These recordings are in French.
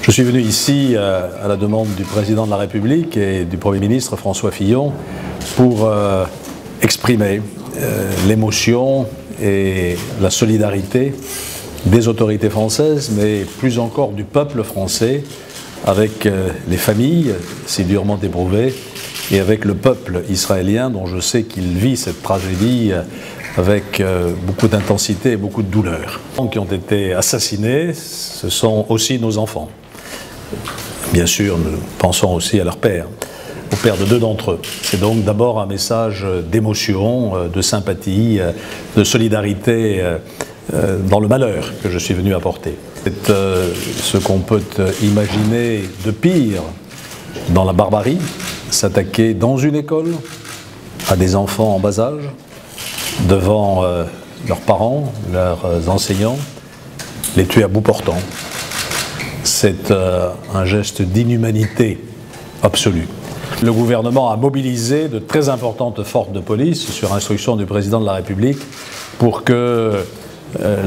Je suis venu ici à la demande du président de la République et du Premier ministre François Fillon pour exprimer l'émotion et la solidarité des autorités françaises, mais plus encore du peuple français, avec les familles si durement éprouvées et avec le peuple israélien dont je sais qu'il vit cette tragédie avec beaucoup d'intensité et beaucoup de douleur. Les gens qui ont été assassinés, ce sont aussi nos enfants. Bien sûr, nous pensons aussi à leur père, au père de deux d'entre eux. C'est donc d'abord un message d'émotion, de sympathie, de solidarité dans le malheur que je suis venu apporter. C'est ce qu'on peut imaginer de pire dans la barbarie, s'attaquer dans une école à des enfants en bas âge, devant leurs parents, leurs enseignants, les tuer à bout portant. C'est un geste d'inhumanité absolue. Le gouvernement a mobilisé de très importantes forces de police sur instruction du président de la République pour que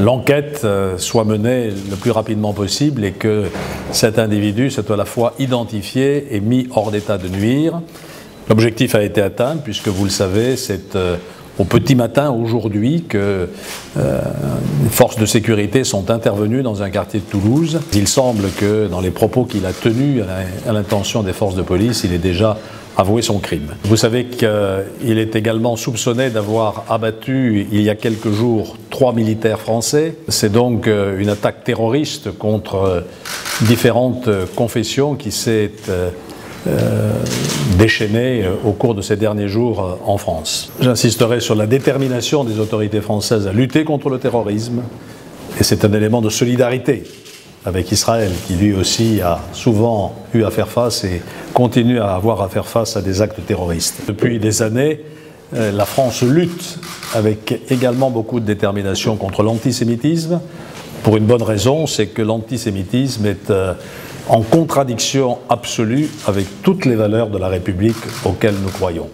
l'enquête soit menée le plus rapidement possible et que cet individu soit à la fois identifié et mis hors d'état de nuire. L'objectif a été atteint puisque, vous le savez, c'est au petit matin aujourd'hui que les forces de sécurité sont intervenues dans un quartier de Toulouse. Il semble que dans les propos qu'il a tenus à l'intention des forces de police, il ait déjà avoué son crime. Vous savez qu'il est également soupçonné d'avoir abattu il y a quelques jours 3 militaires français. C'est donc une attaque terroriste contre différentes confessions qui s'est déchaînée au cours de ces derniers jours en France. J'insisterai sur la détermination des autorités françaises à lutter contre le terrorisme, et c'est un élément de solidarité avec Israël, qui lui aussi a souvent eu à faire face et continue à avoir à faire face à des actes terroristes. Depuis des années, la France lutte avec également beaucoup de détermination contre l'antisémitisme, pour une bonne raison, c'est que l'antisémitisme est en contradiction absolue avec toutes les valeurs de la République auxquelles nous croyons.